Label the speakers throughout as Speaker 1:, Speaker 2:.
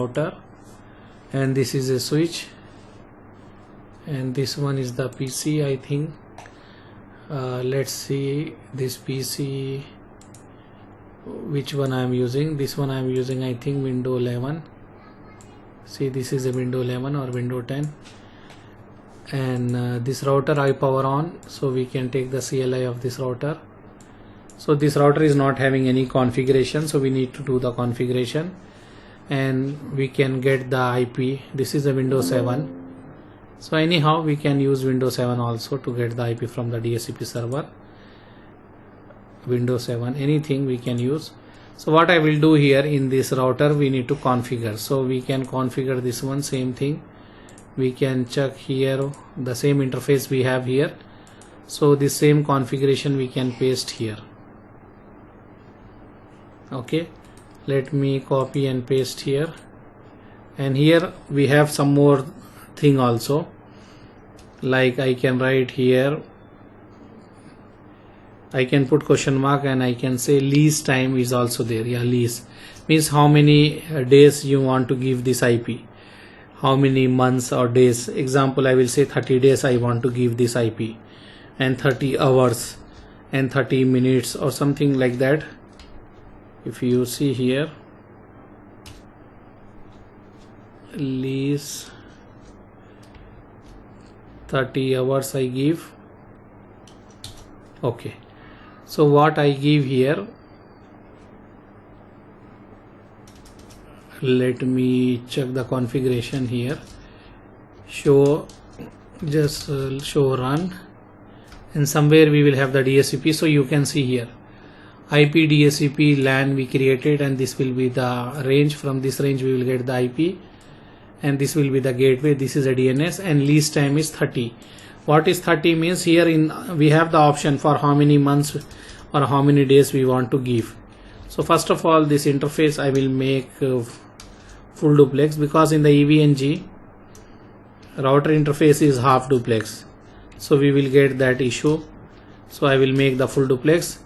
Speaker 1: router, and this is a switch, and this one is the PC, I think. Let's see this PC, which one I am using. This one I am using, I think, Windows 11. See, this is a Windows 11 or Windows 10, and this router I power on, so we can take the CLI of this router. So this router is not having any configuration, so we need to do the configuration, and we can get the IP. This is a Windows 7. So anyhow, we can use Windows 7 also to get the IP from the DHCP server. Windows 7, anything we can use. So what I will do here, in this router we need to configure. So we can configure this one, same thing. We can check here the same interface we have here. So the same configuration we can paste here. Okay, let me copy and paste here. And here we have some more thing also, like I can write here, I can put question mark, and I can say lease time is also there. Yeah, lease means how many days you want to give this IP, how many months or days. Example, I will say 30 days I want to give this IP, and 30 hours and 30 minutes or something like that. If you see here, lease 30 hours I give. Okay, so what I give here, let me check the configuration here. Show, just show run, and somewhere we will have the DHCP. So you can see here IP DHCP LAN we created, and this will be the range. From this range we will get the IP, and this will be the gateway. This is a DNS, and lease time is 30. What is 30 means, here we have the option for how many months or how many days we want to give. So first of all, this interface I will make full duplex, because in the EVNG router interface is half duplex, so we will get that issue. So I will make the full duplex,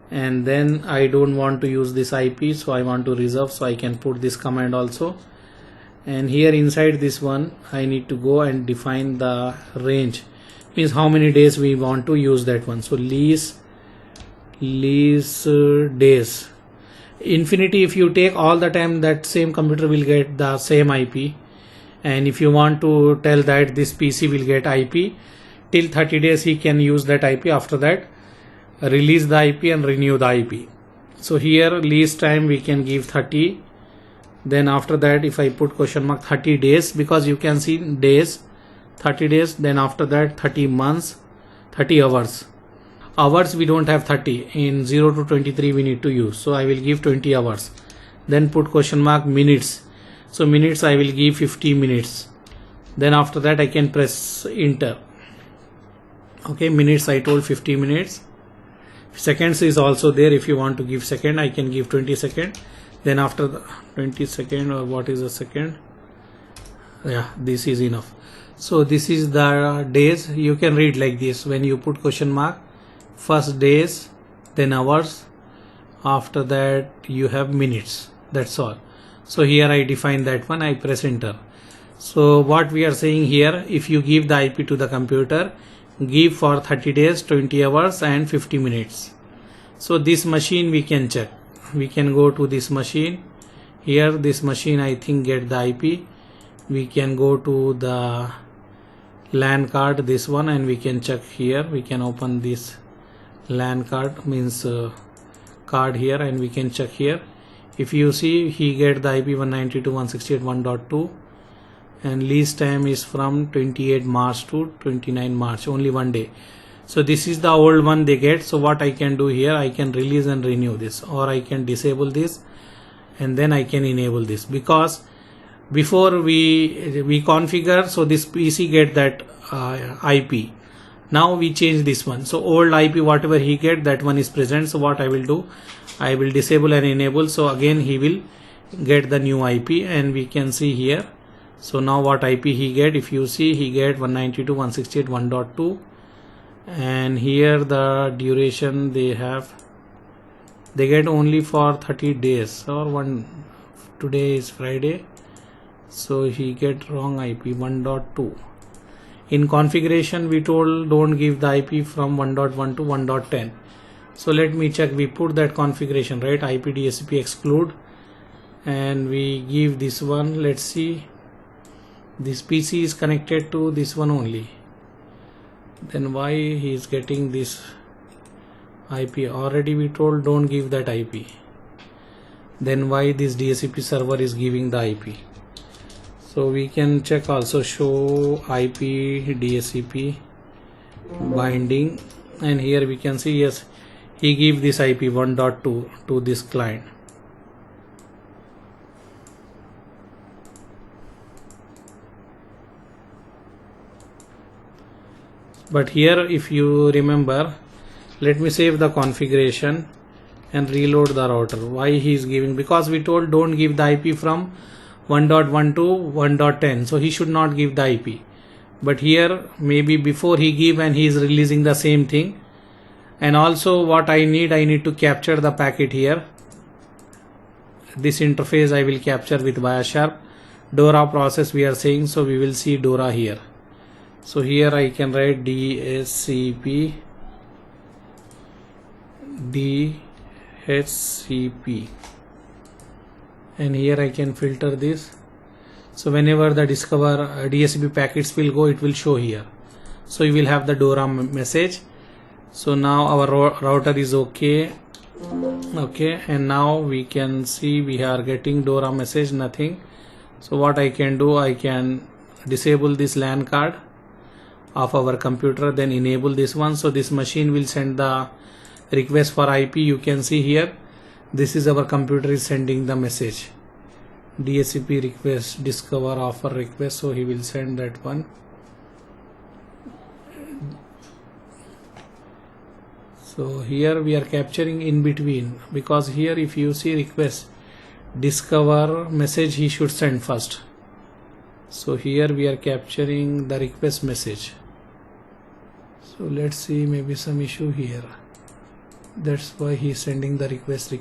Speaker 1: and then I don't want to use this IP, so I want to reserve, so I can put this command also. And here inside this one I need to go and define the range, means how many days we want to use that one. So lease days infinity. If you take all the time, that same computer will get the same IP, and if you want to tell that this PC will get IP till 30 days, he can use that IP. After that, release the IP and renew the IP. So here lease time we can give 30. Then after that, if I put question mark 30 days, because you can see days, 30 days. Then after that 30 months, 30 hours. Hours we don't have 30. In 0 to 23 we need to use. So I will give 20 hours. Then put question mark minutes. So minutes I will give 50 minutes. Then after that I can press enter. Okay, minutes I told 50 minutes. Seconds is also there. If you want to give second, I can give 20 second. Then after the 20 second, or what is a second? Yeah, this is enough. So this is the days. You can read like this. When you put question mark, first days, then hours, after that you have minutes. That's all. So here I define that one, I press enter. So what we are saying here, if you give the IP to the computer, give for 30 days, 20 hours and 50 minutes. So this machine we can check. We can go to this machine. Here this machine I think get the IP. We can go to the LAN card, this one, and we can check here. We can open this LAN card, means card here, and we can check here. If you see, he get the IP 192.168.1.2, and lease time is from 28 March to 29 March, only one day. So this is the old one they get. So what I can do here, I can release and renew this, or I can disable this and then I can enable this, because before we configure, so this PC get that IP. Now we change this one, so old IP whatever he get, that one is present. So what I will do, I will disable and enable, so again he will get the new IP, and we can see here. So now what IP he get, if you see, he get 192.168.1.2, and here the duration they have, they get only for 30 days or one. Today is Friday, So he get wrong IP 1.2. In configuration we told don't give the IP from 1.1 to 1.10. So let me check. We put that configuration, right? IP DHCP exclude, and we give this one. Let's see. This PC is connected to this one only. Then why he is getting this IP? Already we told don't give that IP. Then why this DHCP server is giving the IP? So we can check also, show IP DHCP binding, and here we can see yes, he give this IP 1.2 to this client. But here if you remember, let me save the configuration and reload the router. Why he is giving? Because we told don't give the IP from 1.1 to 1.10, so he should not give the IP. But here maybe before he give and he is releasing the same thing. And also what I need to capture the packet here. This interface I will capture with Wiresharp. DORA process we are saying, so we will see DORA here. So here I can write DHCP and here I can filter this. So whenever the discover DHCP packets will go, it will show here. So you will have the DORA message. So now our router is okay, and now we can see we are getting DORA message, nothing. So what I can do, I can disable this LAN card of our computer, then enable this one. So this machine will send the request for IP. You can see here, this is our computer is sending the message, DHCP request, discover offer request. So he will send that one. So here we are capturing in between, because here if you see request, discover message he should send first. So here we are capturing the request message. So let's see, maybe some issue here. That's why he is sending the request.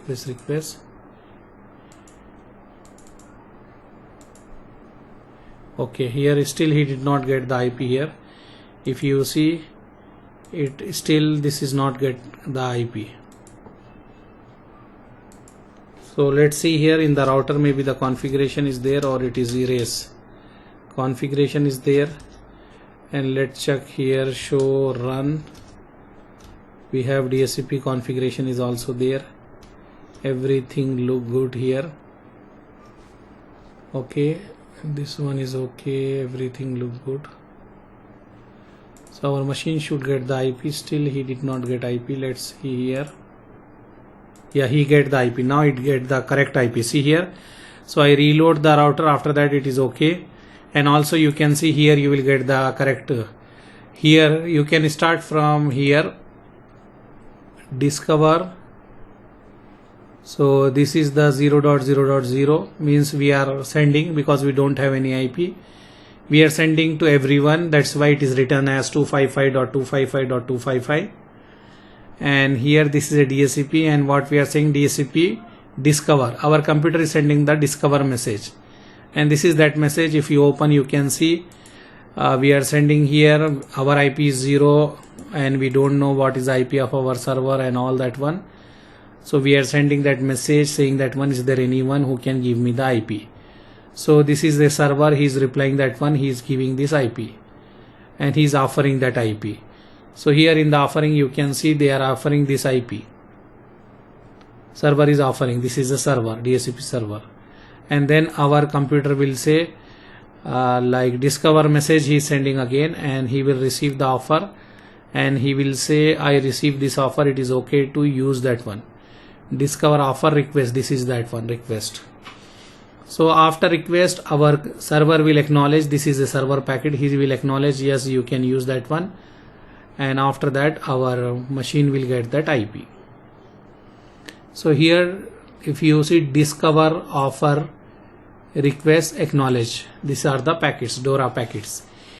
Speaker 1: Okay, here still he did not get the IP here. If you see it, still this is not get the IP. So let's see here in the router, maybe the configuration is there or it is erased. Configuration is there, and let's check here, show run. We have DHCP configuration is also there. Everything look good here. Okay, this one is okay, everything look good. So our machine should get the IP. Still he did not get IP. Let's see here. Yeah, he get the IP. Now it get the correct IP. See here. So I reload the router. After that it is okay. And also you can see here you will get the correct. Here you can start from here. Discover. So this is the 0.0.0 means we are sending, because we don't have any IP. We are sending to everyone. That's why it is written as 255.255.255. And here this is a DHCP, and what we are saying, DHCP discover. Our computer is sending the discover message, and this is that message. If you open, you can see we are sending here our IP is 0, and we don't know what is IP of our server and all that one. So we are sending that message saying that one, is there anyone who can give me the IP? So this is the server, he is replying that one, he is giving this IP, and he is offering that IP. So here in the offering you can see they are offering this IP. Server is offering, this is the server, DHCP server. And then our computer will say like discover message he is sending again, and he will receive the offer, and he will say I received this offer, it is okay to use that one. Discover offer request, this is that one, request. So after request, our server will acknowledge this is a server packet. He will acknowledge yes, you can use that one, and after that our machine will get that IP. So here if you see discover offer request acknowledge, these are the packets, DORA packets.